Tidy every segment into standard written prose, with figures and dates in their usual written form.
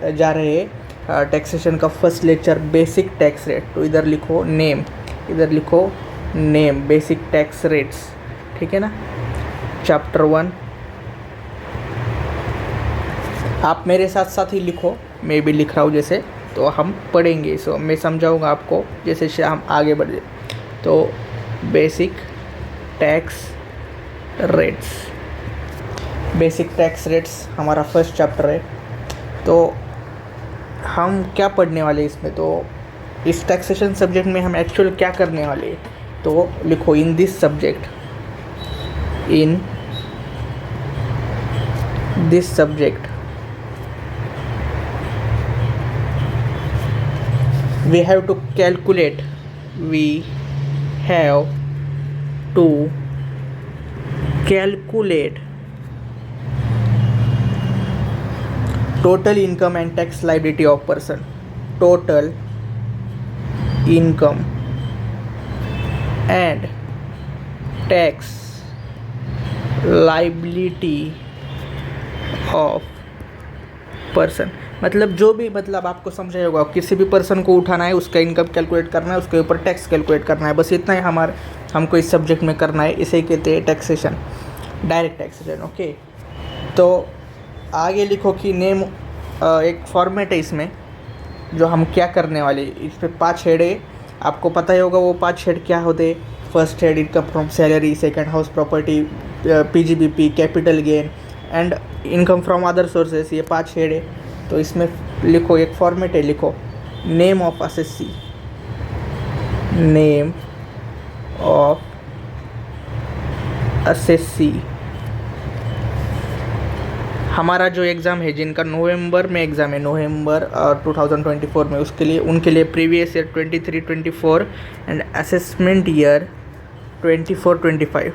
जा रहे हैं टैक्सेशन का first lecture basic tax rate. तो इधर लिखो नेम, इधर लिखो नेम, बेसिक टैक्स रेट्स, ठीक है ना। चैप्टर 1 आप मेरे साथ साथ ही लिखो, मैं भी लिख रहा हूँ जैसे, तो हम पढ़ेंगे। सो मैं समझाऊंगा आपको जैसे हम आगे बढ़े। तो basic tax rates, basic tax rates हमारा फर्स्ट चैप्टर है। तो हम क्या पढ़ने वाले इसमें, तो इस टैक्सेशन सब्जेक्ट में हम एक्चुअल क्या करने वाले हैं, तो लिखो in this subject, in this subject we have to calculate, we have to calculate total income and tax liability of person, total income and tax liability of person. मतलब जो भी, मतलब आपको समझा होगा, किसी भी पर्सन को उठाना है, उसका इनकम कैलकुलेट करना है, उसके ऊपर टैक्स कैलकुलेट करना है, बस इतना ही हमको इस सब्जेक्ट में करना है। इसे कहते हैं टैक्सेशन, डायरेक्ट टैक्सेशन। ओके, तो आगे लिखो कि नेम एक फॉर्मेट है इसमें, जो हम क्या करने वाले, इस पर 5 हेड है, आपको पता ही होगा वो 5 हेड क्या होते। First head income from salary, second house property, PGBP, capital gain and income from other sources, ये 5 हेड है। तो इसमें लिखो, एक फॉर्मेट है, लिखो name of assessee, name of assessee. हमारा जो एग्ज़ाम है, जिनका नवंबर में एग्ज़ाम है, नवंबर 2024 में, उसके लिए, उनके लिए previous year 23-24 and assessment year 24-25,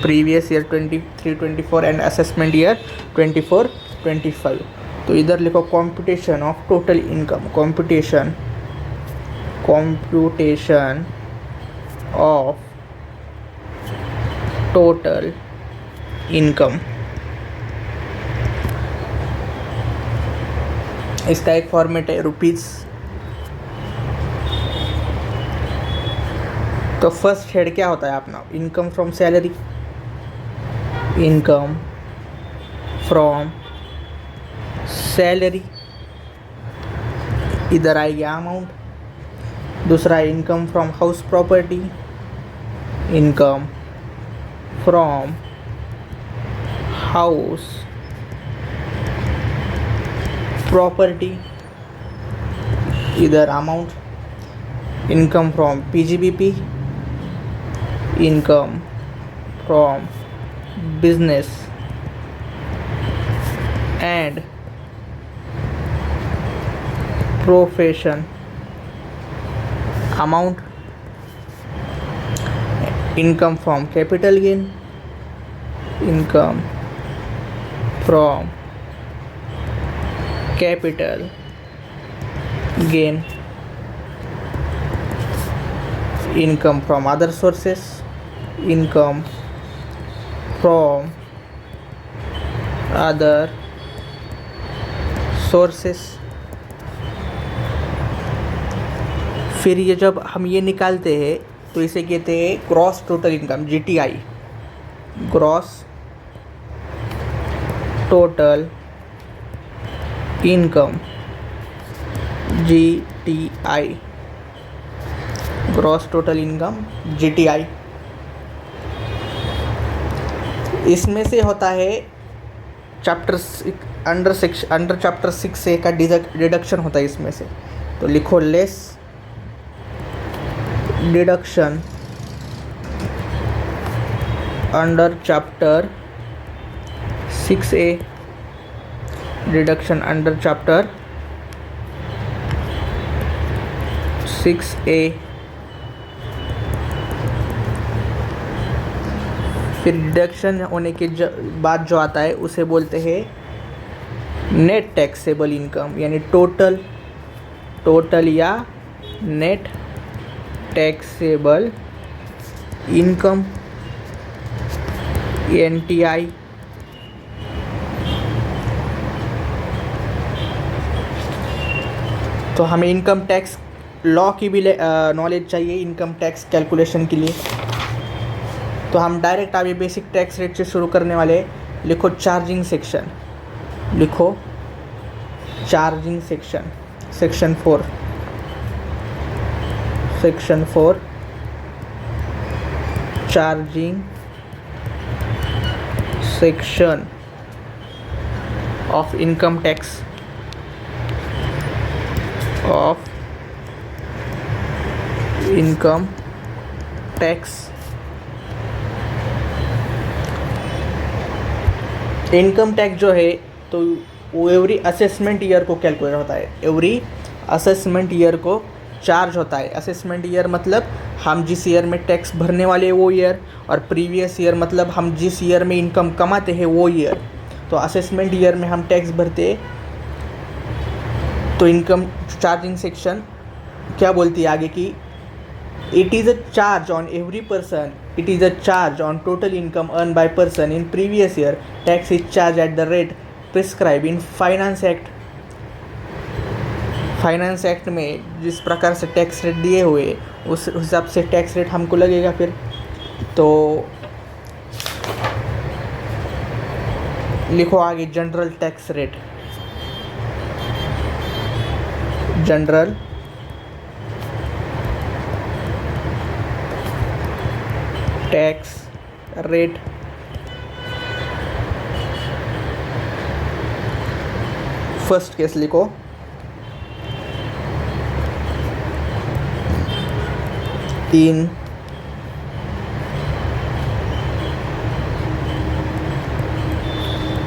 previous year 23-24 and assessment year 24-25। तो इधर लिखो computation of total income, computation of total income. इसका एक फॉर्मेट है रुपीज़। तो फर्स्ट हेड क्या होता है अपना, income from salary, income from salary, इधर आएगी अमाउंट। दूसरा income from house property, income from house property, इधर amount. Income from PGBP, income from business and profession, amount. Income from capital gain, income from capital gain, income from other sources, income from other sources. फिर ये जब हम ये निकालते हैं तो इसे कहते हैं gross total income, GTI, gross total income, GTI, gross total income, GTI। इसमें से होता है चैप्टर अंडर चैप्टर 6 से का डिडक्शन होता है इसमें से। तो लिखो less deduction under chapter 6A, deduction under chapter 6A। फिर डिडक्शन होने के बाद जो आता है उसे बोलते हैं नेट टैक्सेबल इनकम, यानी टोटल या नेट टैक्सेबल इनकम, NTI। तो हमें इनकम टैक्स लॉ की भी नॉलेज चाहिए इनकम टैक्स कैलकुलेशन के लिए। तो हम डायरेक्ट अभी बेसिक टैक्स रेट से शुरू करने वाले। लिखो चार्जिंग सेक्शन, लिखो charging section, section 4, section 4 charging section of income tax of income tax. Income tax जो है तो वो एवरी असेसमेंट ईयर को कैलकुलेट होता है, एवरी असेसमेंट ईयर को चार्ज होता है। असेसमेंट ईयर मतलब हम जिस ईयर में टैक्स भरने वाले हैं वो ईयर, और प्रीवियस ईयर मतलब हम जिस ईयर में इनकम कमाते हैं वो ईयर। तो असेसमेंट ईयर में हम टैक्स भरते हैं। तो इनकम चार्जिंग सेक्शन क्या बोलती है आगे कि it is a charge on every person, it is a charge on total income earned by person in previous year. Tax is charged at the rate prescribed in Finance Act. Finance act में जिस प्रकार से tax rate दिए हुए उस हिसाब से tax rate हमको लगेगा। फिर तो लिखो आगे general tax rate, general tax rate. First case लिखो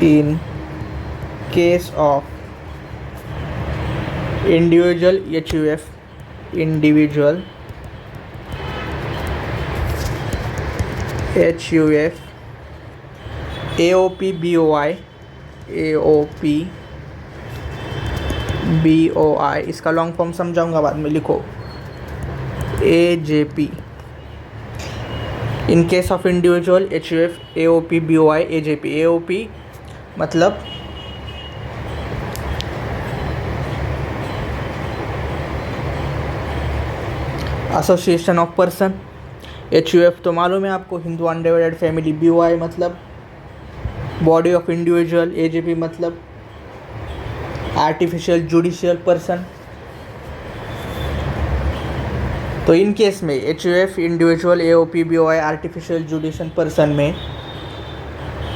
in case of individual HUF, individual HUF, AOP BOI, AOP BOI, इसका लॉन्ग फॉर्म समझाऊंगा बाद में, लिखो AJP। In case of individual HUF, AOP BOI, AJP। AOP मतलब association of person. HUF तो मालूम है आपको, हिंदू अनडिवाइडेड फैमिली। BOI मतलब बॉडी ऑफ इंडिविजुअल। AJP मतलब आर्टिफिशियल जुडिशियल पर्सन। तो इन केस में HUF, individual, AOP BOI, artificial judicial person में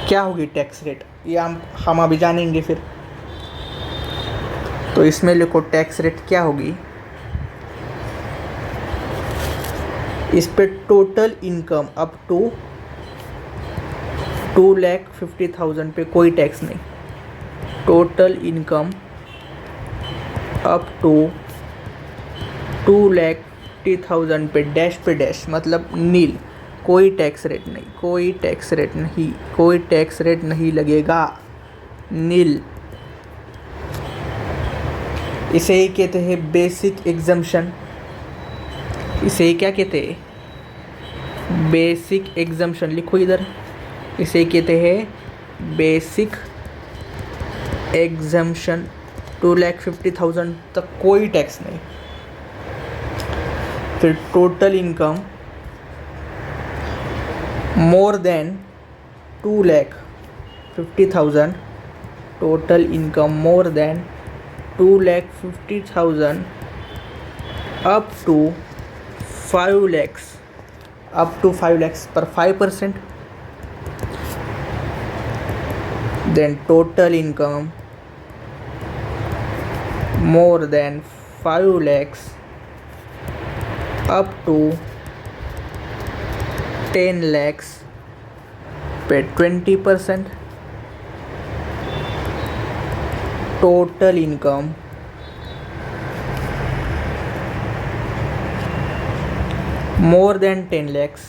क्या होगी टैक्स रेट, ये हम अभी जानेंगे। फिर तो इसमें लिखो टैक्स रेट क्या होगी। इस पे टोटल इनकम अप टू 2,50,000 पे कोई टैक्स नहीं। टोटल इनकम अप टू 2,50,000 पे डैश मतलब नील, कोई टैक्स रेट नहीं, कोई टैक्स रेट नहीं, कोई टैक्स रेट नहीं लगेगा, नील। इसे ही कहते हैं बेसिक एग्जम्पशन। इसे ही क्या कहते हैं, बेसिक एग्जम्पशन। लिखो इधर, इसे कहते हैं बेसिक एग्जम्पशन। 2,50,000 तक कोई टैक्स नहीं। फिर total income more than 2,50,000, total income more than 2,50,000 up to 5 lakhs, up to 5 lakhs पर 5%। then total income more than 5 lakhs up to 10 lakhs पे 20%। total income more than 10 lakhs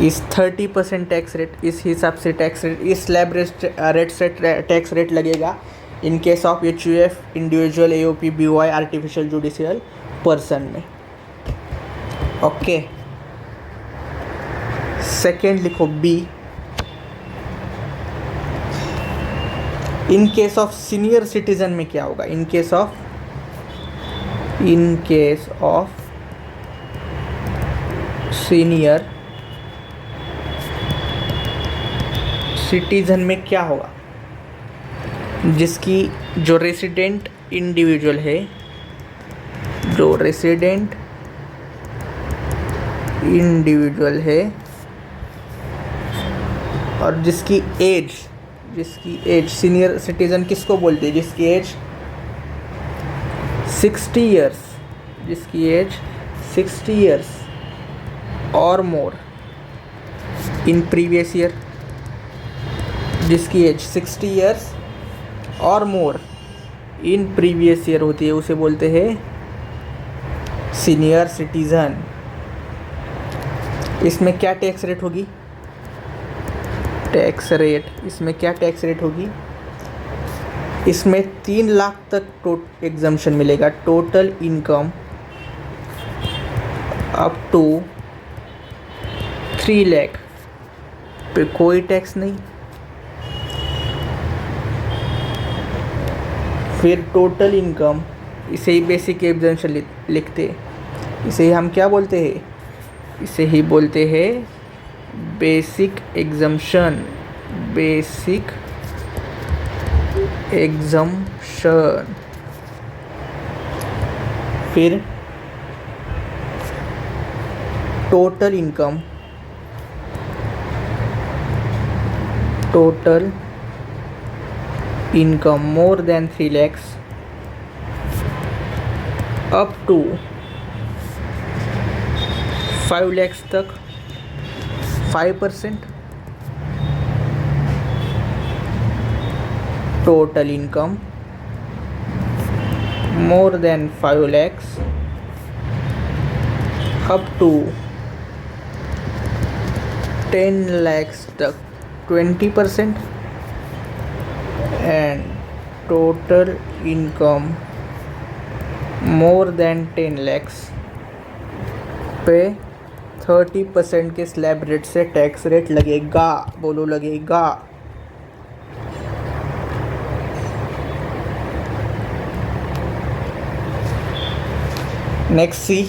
इस 30% tax rate. इस हिसाब से tax rate, इस slab rate से tax rate लगेगा इन case of HUF, individual, AOP BOI, artificial judicial person में। Okay, second लिखो B, in case of senior citizen में क्या होगा? इन केस ऑफ सीनियर सिटीजन में क्या होगा? जिसकी जो रेसिडेंट इंडिविजुअल है, जो रेसिडेंट इंडिविजुअल है और जिसकी एज सीनियर सिटीजन किसको बोलते हैं? जिसकी एज 60 ईयर्स, जिसकी एज 60 ईयर्स और मोर इन प्रीवियस ईयर, जिसकी एज 60 ईयर्स और मोर इन प्रीवियस ईयर होती है, उसे बोलते हैं सीनियर सिटीजन। इसमें क्या टैक्स रेट होगी? इसमें क्या टैक्स रेट होगी? इसमें 3 लाख तक एग्जम्पशन मिलेगा। Total income up to 3 lakh पे कोई टैक्स नहीं। फिर टोटल इनकम, इसे ही बेसिक एग्जम्पशन लिखते, इसे ही हम क्या बोलते हैं? इसे ही बोलते हैं बेसिक एग्जम्पशन। फिर total income more than 3 lakhs up to 5 lakhs तक 5%। Total income more than 5 lakhs up to 10 lakhs तक 20%। And total income more than 10 lakhs पे 30% के स्लैब रेट से टैक्स रेट लगेगा। बोलो लगेगा। Next see,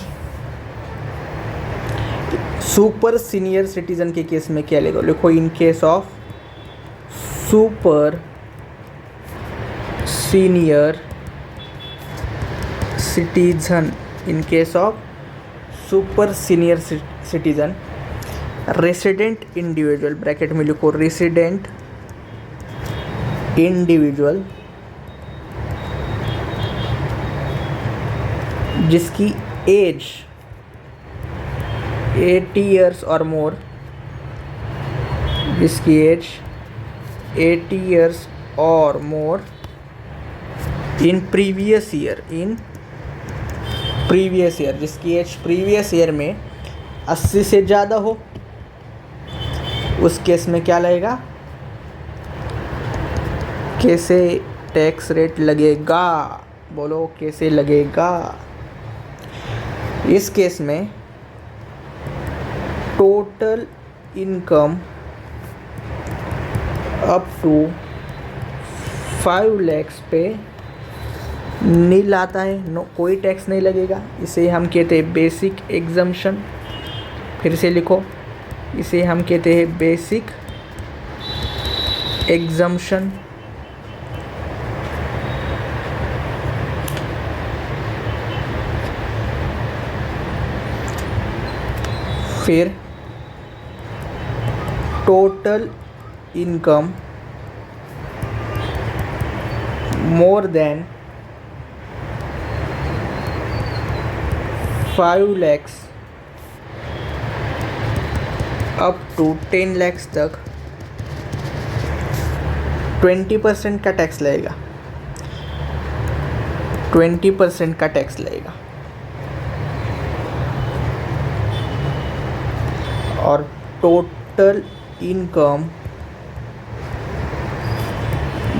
super senior citizen के case में क्या लगेगा? लिखो in case of super senior citizen, in case of super senior citizen, resident individual, bracket में लिखो रेसिडेंट इंडिविजुअल, जिसकी एज 80 ईयर्स और मोर, जिसकी एज 80 ईयर्स और मोर इन प्रीवियस ईयर, जिसकी एज प्रीवियस ईयर में 80 से ज़्यादा हो, उस केस में क्या लगेगा? कैसे टैक्स रेट लगेगा? बोलो कैसे लगेगा? इस केस में total income up to 5 lakhs पे नील आता है, नो कोई टैक्स नहीं लगेगा। इसे हम कहते हैं बेसिक एग्जम्पशन। फिर से लिखो, इसे हम कहते हैं बेसिक एग्जम्पशन। फिर total income more than 5 lakhs up to 10 lakhs तक 20% का टैक्स लगेगा। 20% का टैक्स लगेगा। और total income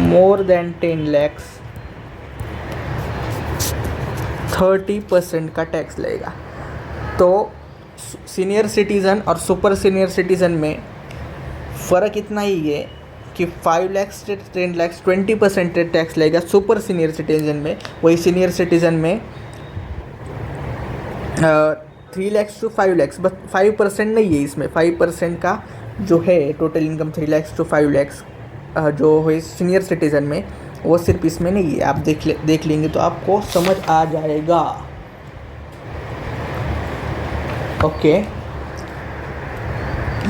more than 10 lakhs 30% का टैक्स लगेगा। तो सीनियर सिटीज़न और सुपर सीनियर सिटीज़न में फ़र्क इतना ही है कि 5 लाख से 10 लाख 20% टैक्स लगेगा सुपर सीनियर सिटीजन में। वही सीनियर सिटीजन में 3 लैक्स टू 5 लैक्स, बस 5% नहीं है इसमें। 5% का जो है total income 3 lakhs to 5 lakhs जो है सीनियर सिटीजन में, वो सिर्फ इसमें नहीं है। आप देख लेंगे तो आपको समझ आ जाएगा। ओके,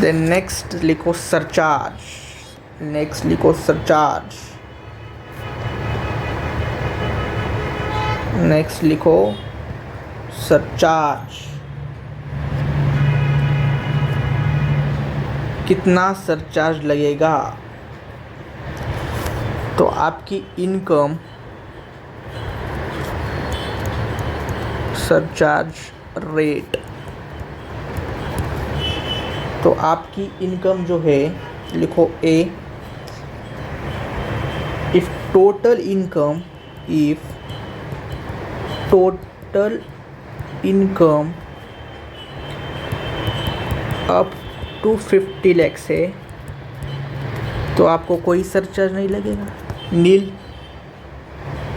देन नेक्स्ट लिखो सरचार्ज। नेक्स्ट लिखो सरचार्ज। नेक्स्ट लिखो सरचार्ज। कितना सरचार्ज लगेगा? तो आपकी इनकम सरचार्ज रेट, तो आपकी इनकम जो है लिखो ए, if total income up to 50 lakhs है तो आपको कोई सरचार्ज नहीं लगेगा, nil.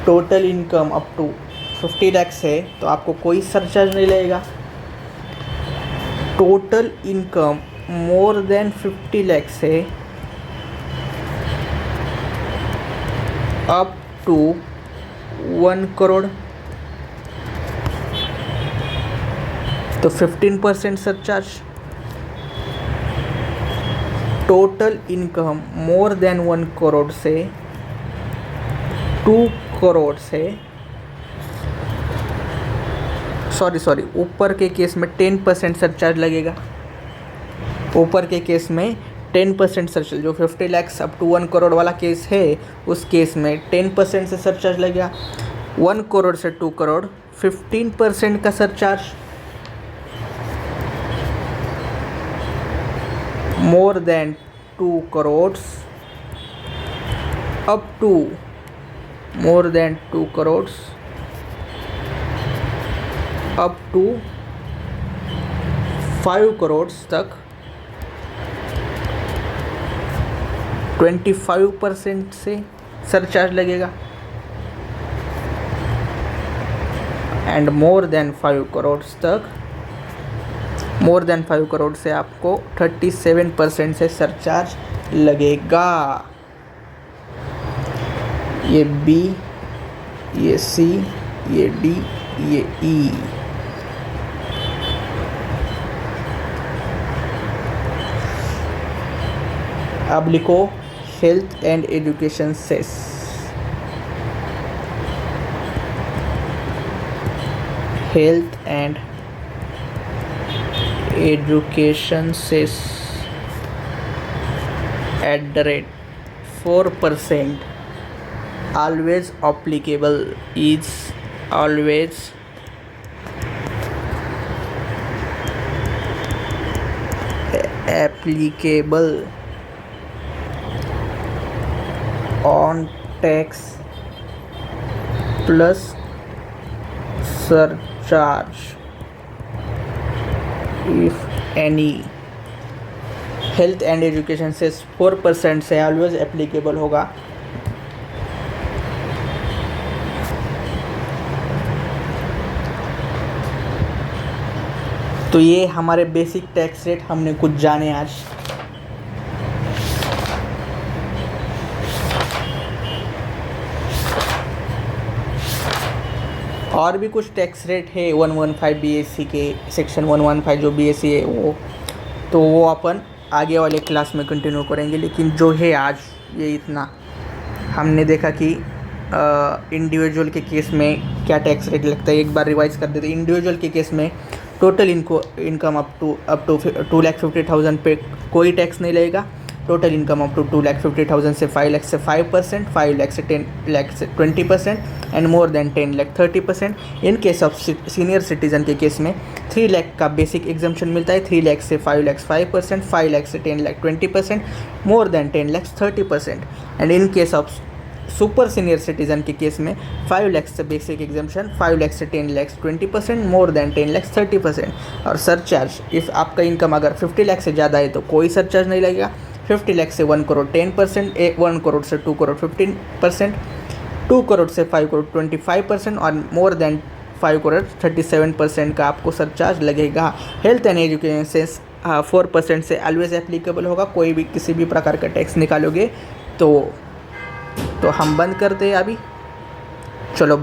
Total income up to 50 lakhs है तो आपको कोई सरचार्ज नहीं लगेगा। Total income more than 50 lakhs है अप टू 1 करोड़ तो 15% surcharge. Total income more than 1 crore से 2 करोड़ से सॉरी ऊपर के केस में 10% सरचार्ज लगेगा। ऊपर के केस में 10% सरचार्ज, जो 50 लैक्स अप टू 1 करोड़ वाला केस है उस केस में 10% से सरचार्ज लगेगा। 1 करोड़ से 2 करोड़ 15% का surcharge. More than 2 crore up to more than 2 crore up to 5 crore तक 25% से सरचार्ज लगेगा। एंड मोर देन 5 करोड़ तक, मोर देन 5 करोड़ से आपको 37% से सरचार्ज लगेगा। ये बी, ये सी, ये डी, ये ई। अब लिखो health and education cess. Health and education cess @4% always applicable is always applicable on tax plus surcharge if any। Health and education से 4% से ऑलवेज एप्लीकेबल होगा। तो ये हमारे बेसिक टैक्स रेट हमने कुछ जाने आज। और भी कुछ टैक्स रेट है 115 बीएससी के, सेक्शन 115 जो बीएससी है वो, तो वो अपन आगे वाले क्लास में कंटिन्यू करेंगे। लेकिन जो है आज ये इतना हमने देखा कि इंडिविजुअल के केस में क्या टैक्स रेट लगता है, एक बार रिवाइज कर देते। इंडिविजुअल के केस में टोटल इनकम अप टू 2,50,000 पे कोई टैक्स नहीं लगेगा। टोटल इनकम अप टू 2,50,000 से 5 लाख से 5%, 5 लाख से 10 लाख से 20% and more than 10 lakh 30%। In case of senior citizen के केस में 3 लाख का बेसिक एग्जम्पशन मिलता है। 3 लाख से 5 लाख 5%, 5 लाख से 10 लाख 20%, मोर than 10 lakh 30%। And in case of super senior citizen के केस में 5 लाख से बेसिक एग्जम्पशन, 5 लाख से 10 लाख 20%, मोर देन 10 लाख 30%। और सरचार्ज, इफ़ आपका इनकम अगर 50 लाख से ज़्यादा है तो कोई सरचार्ज नहीं लगेगा। 50 लाख से 1 करोड़ 10%, 1 करोड़ से 2 करोड़ 15%, 2 करोड़ से 5 करोड़ 25% और मोर देन 5 करोड़ 37% का आपको सरचार्ज लगेगा। हेल्थ एंड एजुकेशन सेस 4% से ऑलवेज एप्लीकेबल होगा। कोई भी किसी भी प्रकार का टैक्स निकालोगे तो हम बंद करते हैं अभी। चलो।